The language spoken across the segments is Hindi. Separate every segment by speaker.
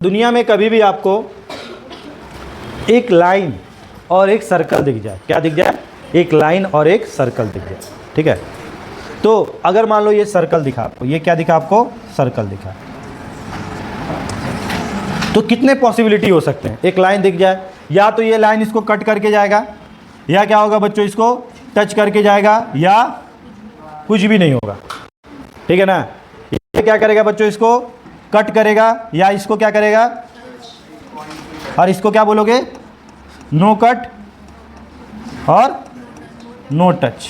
Speaker 1: दुनिया में कभी भी आपको एक लाइन और एक सर्कल दिख जाए, क्या दिख जाए? एक लाइन और एक सर्कल दिख जाए, ठीक है। तो अगर मान लो ये सर्कल दिखा आपको, ये क्या दिखा आपको? सर्कल दिखा। तो कितने पॉसिबिलिटी हो सकते हैं? एक लाइन दिख जाए, या तो ये लाइन इसको कट करके जाएगा, या क्या होगा बच्चों, इसको टच करके जाएगा, या कुछ भी नहीं होगा, ठीक है ना। ये क्या करेगा बच्चों? इसको कट करेगा, या इसको क्या करेगा, और इसको क्या बोलोगे? नो कट और नो टच।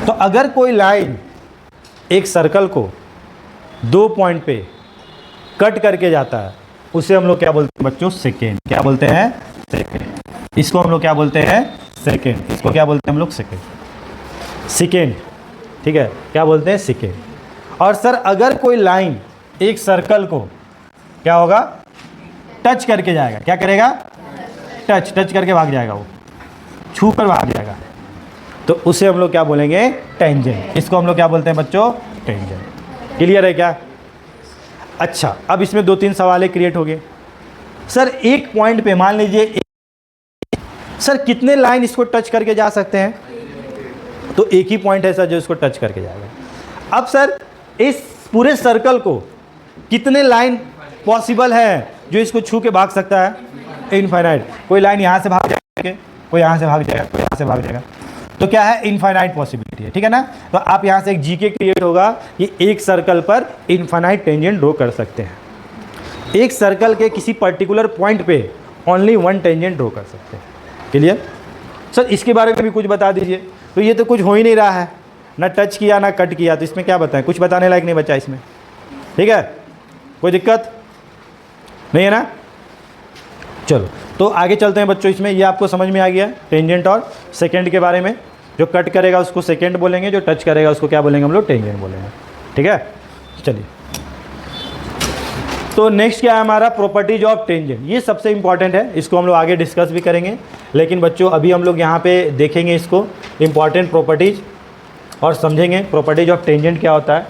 Speaker 1: तो अगर कोई लाइन एक सर्कल को दो पॉइंट पे कट करके जाता है, उसे हम लोग क्या बोलते हैं बच्चों? सेकेंड। क्या बोलते हैं? सेकेंड। इसको हम लोग क्या बोलते हैं? सेकेंड। इसको क्या बोलते हैं हम लोग? सेकेंड। सेकेंड, ठीक है, क्या बोलते हैं? सेकेंड। और सर अगर कोई लाइन एक सर्कल को क्या होगा? टच करके जाएगा, क्या करेगा? टच करके भाग जाएगा, वो छू कर भाग जाएगा, तो उसे हम लोग क्या बोलेंगे? टेंजेंट। इसको हम लोग क्या बोलते हैं बच्चों? टेंजेंट। क्लियर है क्या? अच्छा, अब इसमें दो तीन सवाल क्रिएट हो गए। सर एक पॉइंट पे मान लीजिए, सर कितने लाइन इसको टच करके जा सकते हैं? तो एक ही पॉइंट है सर जो इसको टच करके जाएगा। अब सर इस पूरे सर्कल को कितने लाइन पॉसिबल है जो इसको छू के भाग सकता है? इनफाइनाइट। कोई लाइन यहाँ से भाग जाएगा, कोई यहाँ से भाग जाएगा, कोई यहाँ से भाग जाएगा, तो क्या है? इनफाइनाइट पॉसिबिलिटी है, ठीक है ना। तो आप यहाँ से एक जीके क्रिएट होगा कि एक सर्कल पर इनफाइनाइट टेंजेंट ड्रॉ कर सकते हैं। एक सर्कल के किसी पर्टिकुलर पॉइंट पे ओनली वन टेंजेंट ड्रॉ कर सकते हैं। क्लियर? सर इसके बारे में भी कुछ बता दीजिए। तो ये तो कुछ हो ही नहीं रहा है, ना टच किया ना कट किया, तो इसमें क्या बताएं? कुछ बताने लायक नहीं बचा इसमें, ठीक है। कोई दिक्कत नहीं है ना? चलो तो आगे चलते हैं बच्चों। इसमें ये आपको समझ में आ गया टेंजेंट और सेकेंड के बारे में। जो कट करेगा उसको सेकेंड बोलेंगे, जो टच करेगा उसको क्या बोलेंगे हम लोग? टेंजेंट बोलेंगे, ठीक है। चलिए, तो नेक्स्ट क्या है हमारा? Properties of tangent. ये सबसे इंपॉर्टेंट है, इसको हम लोग आगे डिस्कस भी करेंगे, लेकिन बच्चों अभी हम लोग यहाँ पे देखेंगे इसको इंपॉर्टेंट प्रॉपर्टीज और समझेंगे प्रॉपर्टीज ऑफ टेंजेंट क्या होता है,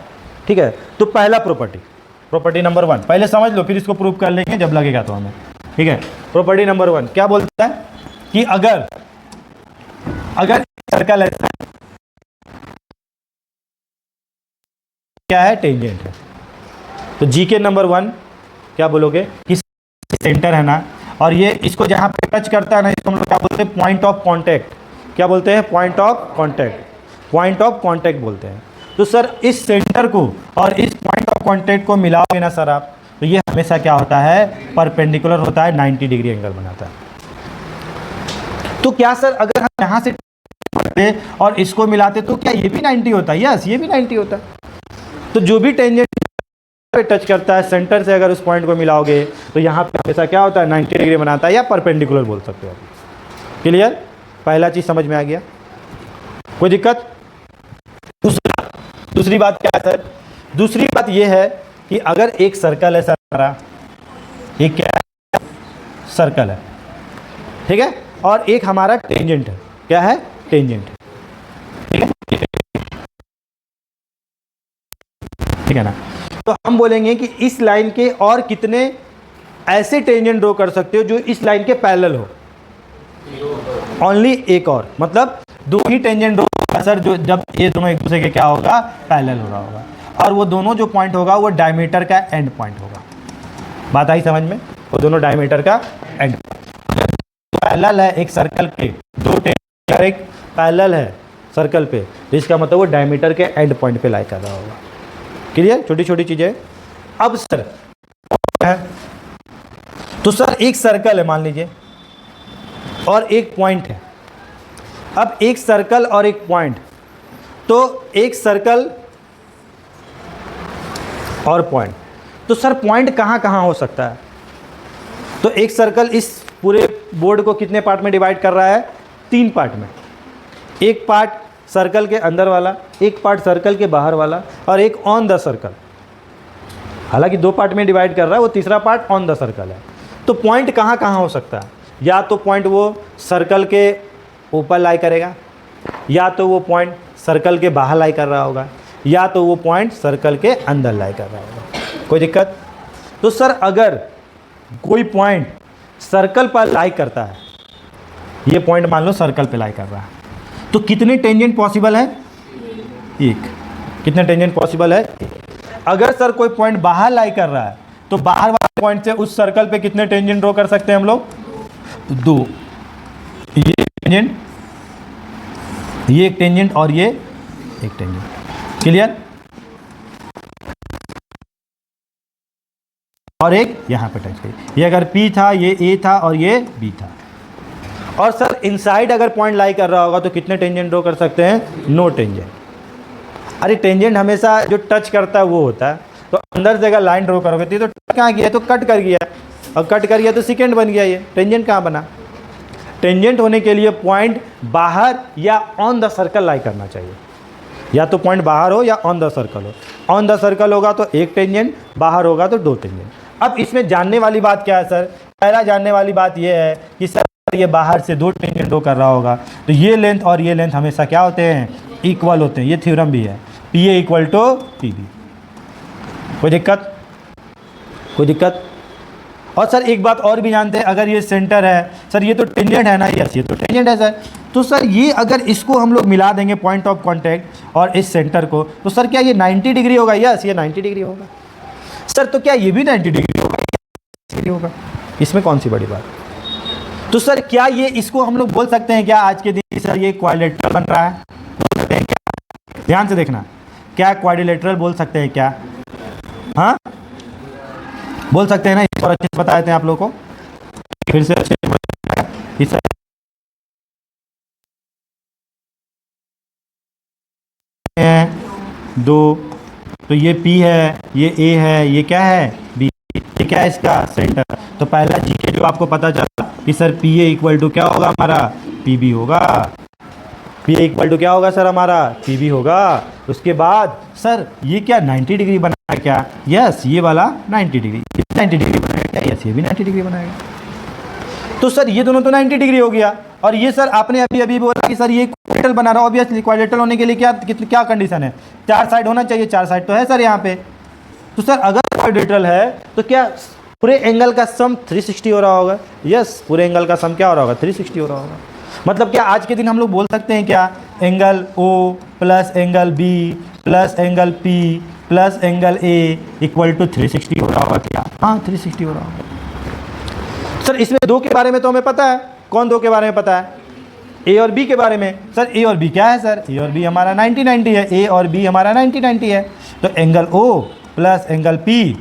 Speaker 1: ठीक है। तो पहला प्रॉपर्टी नंबर 1 पहले समझ लो, फिर इसको प्रूव कर लेंगे जब लगेगा तो हमें, ठीक है। प्रॉपर्टी नंबर 1 क्या बोलता है कि अगर सर्कल ऐसा क्या है? टेंजेंट है। तो जीके नंबर 1 क्या बोलोगे कि सेंटर है ना, और ये इसको जहाँ पे टच करता है ना, इसको हम लोग क्या बोलते हैं? Point of contact. क्या बोलते हैं? Point of contact. Point of contact बोलते हैं। तो सर इस सेंटर को और इस पॉइंट ऑफ कॉन्टैक्ट को मिलाओगे ना सर आप, तो ये हमेशा क्या होता है? परपेंडिकुलर होता है, 90 डिग्री एंगल बनाता है। तो क्या सर अगर हम यहाँ से और इसको मिलाते तो क्या ये भी 90 होता है? यस, ये भी 90 होता है। तो जो भी टेंजेंट पे टच करता है सेंटर से, अगर उस पॉइंट को मिलाओगे तो यहाँ पे हमेशा क्या होता है? 90 डिग्री बनाता है, या परपेंडिकुलर बोल सकते हो। क्लियर? पहला चीज समझ में आ गया, कोई दिक्कत? दूसरी बात क्या है सर? दूसरी बात यह है कि अगर एक सर्कल है सर, एक क्या है? सर्कल है, ठीक है, और एक हमारा टेंजेंट है। क्या है? टेंजेंट, ठीक है, ठीक है ना। तो हम बोलेंगे कि इस लाइन के और कितने ऐसे टेंजेंट ड्रॉ कर सकते हो जो इस लाइन के पैरेलल हो? ओनली एक और, मतलब दो ही टेंजेंट ड्रॉ होगा सर, जो जब ये दोनों एक दूसरे के क्या होगा? पैरेलल हो रहा होगा, और वो दोनों जो पॉइंट होगा वो डायमीटर का एंड पॉइंट होगा। बात आई समझ में? वो दोनों डायमीटर का एंड पैरेलल है एक सर्कल के, दो टेंजेंट एक पैरेलल है सर्कल पे, इसका मतलब वो डायमीटर के एंड पॉइंट पे लाई कर रहा होगा। क्लियर? छोटी छोटी चीजें। अब सर है, तो सर एक सर्कल है मान लीजिए, और एक पॉइंट है। अब एक सर्कल और एक पॉइंट, तो एक सर्कल और पॉइंट, तो सर पॉइंट कहाँ कहाँ हो सकता है? तो एक सर्कल इस पूरे बोर्ड को कितने पार्ट में डिवाइड कर रहा है? 3 पार्ट में। एक पार्ट सर्कल के अंदर वाला, एक पार्ट सर्कल के बाहर वाला, और एक ऑन द सर्कल। हालांकि 2 पार्ट में डिवाइड कर रहा है, वो तीसरा पार्ट ऑन द सर्कल है। तो पॉइंट कहाँ कहाँ हो सकता है? या तो पॉइंट वो सर्कल के ऊपर लाई करेगा, या तो वो पॉइंट सर्कल के बाहर लाई कर रहा होगा, या तो वो पॉइंट सर्कल के अंदर लाई कर रहा होगा। कोई दिक्कत? तो सर अगर कोई पॉइंट सर्कल पर लाई करता है, ये पॉइंट मान लो सर्कल पे लाई कर रहा है, तो कितने टेंजेंट पॉसिबल है? एक। कितने टेंजेंट पॉसिबल है? अगर सर कोई पॉइंट बाहर लाई कर रहा है तो बाहर वाले पॉइंट से उस सर्कल पे कितने टेंजेंट ड्रॉ कर सकते हैं हम लोग? 2। ये टेंजेंट, ये एक टेंजेंट और ये एक टेंजेंट। क्लियर? और एक यहां पे टच करिए, ये अगर P था, ये A था और ये B था। और सर इनसाइड अगर पॉइंट लाई कर रहा होगा तो कितने टेंजेंट ड्रॉ कर सकते हैं? No tangent. अरे टेंजेंट हमेशा जो टच करता है वो होता है, तो अंदर से अगर लाइन ड्रॉ करोगे तो कहाँ गया? तो कट कर गया, और कट कर गया तो सेकेंड बन गया, ये टेंजेंट कहाँ बना? टेंजेंट होने के लिए पॉइंट बाहर या ऑन द सर्कल लाई करना चाहिए, या तो पॉइंट बाहर हो या ऑन द सर्कल हो। ऑन द सर्कल होगा तो एक टेंजेंट, बाहर होगा तो 2 टेंजेंट। अब इसमें जानने वाली बात क्या है सर? पहला जानने वाली बात ये है कि सर ये बाहर से 2 टेंजेंट ड्रॉ कर रहा होगा तो ये लेंथ और ये लेंथ हमेशा क्या होते हैं? इक्वल होते हैं। ये थ्योरम भी है, PA इक्वल टू PB। कोई दिक्कत? कोई दिक्कत? और सर एक बात और भी जानते हैं, अगर ये सेंटर है सर, ये तो टेंजेंट है ना? यस, ये तो टेंजेंट है सर। तो सर ये अगर इसको हम लोग मिला देंगे पॉइंट ऑफ कांटेक्ट और इस सेंटर को, तो सर क्या ये 90 डिग्री होगा? यस, ये 90 डिग्री होगा। सर तो क्या ये भी 90 डिग्री होगा? डिग्री होगा। इसमें कौन सी बड़ी बात? तो सर क्या ये इसको हम लोग बोल सकते हैं क्या आज के दिन सर ये क्वाड्रिलेटरल बन रहा है? बोल सकते हैं क्या? ध्यान से देखना, क्या क्वाड्रिलेटरल बोल सकते हैं क्या? हाँ बोल सकते हैं ना? इस और अच्छे से बताए थे आप लोगों को, फिर से अच्छे से 2, तो ये P है, ये A है, ये क्या है? B। ये क्या है इसका? सेंटर। तो पहला जीके जो आपको पता चला कि सर PA इक्वल टू क्या होगा हमारा? PB होगा। PA इक्वल टू क्या होगा सर हमारा? PB होगा। उसके बाद सर ये क्या 90 डिग्री बनाएगा क्या? यस, ये वाला 90 डिग्री, 90 डिग्री बनाएगा क्या? यस, ये भी 90 डिग्री बनाएगा। तो सर ये दोनों तो 90 डिग्री हो गया। और ये सर आपने अभी बोला कि सर ये क्वाड्रिलेटरल बना रहा है, ऑब्वियसली क्वाड्रिलेटरल होने के लिए क्या कंडीशन है? 4 साइड होना चाहिए। 4 साइड तो है सर यहाँ पे। तो सर अगर क्वाड्रिलेटरल है तो क्या पूरे एंगल का सम 360 हो रहा होगा? यस, पूरे एंगल का सम क्या हो रहा होगा? 360 हो रहा होगा। मतलब क्या आज के दिन हम लोग बोल सकते हैं क्या? Angle O plus angle B plus angle P plus angle A equal to 360 हो रहा होगा क्या? हाँ, 360 हो रहा होगा। सर इसमें 2 के बारे में तो हमें पता है। कौन 2 के बारे में पता है? A और B के बारे में। सर A और B क्या है सर? A और B हमारा 90-90 है। A और B हमारा 90-90 है। तो angle O plus angle P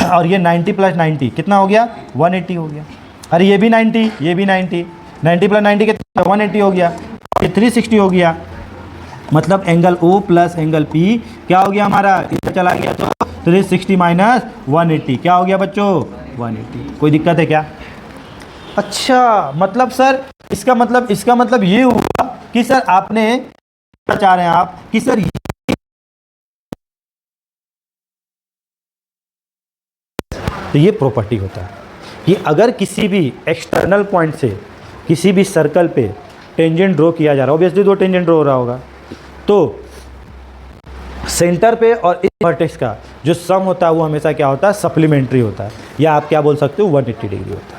Speaker 1: और ये 90 प्लस 90 कितना हो गया? 180 हो गया। अरे ये भी 90, ये भी 90, 90 प्लस 90 कितना? 180 हो गया। ये 360 हो गया। मतलब angle O plus angle P क्या हो गया हमारा? इधर चला गया तो 360 माइनस 180 क्या हो गया बच्चों? 180। कोई दिक्कत है क्या? अच्छा, मतलब सर इसका मतलब ये हुआ कि सर आपने चाह रहे हैं आप कि सर तो ये प्रॉपर्टी होता है कि अगर किसी भी एक्सटर्नल पॉइंट से किसी भी सर्कल पे टेंजेंट ड्रॉ किया जा रहा है, ऑब्वियसली 2 टेंजेंट ड्रॉ हो रहा होगा, तो सेंटर पे और इस वर्टेक्स का जो सम होता है वो हमेशा क्या होता है? सप्लीमेंट्री होता है, या आप क्या बोल सकते हो? 180 डिग्री होता है।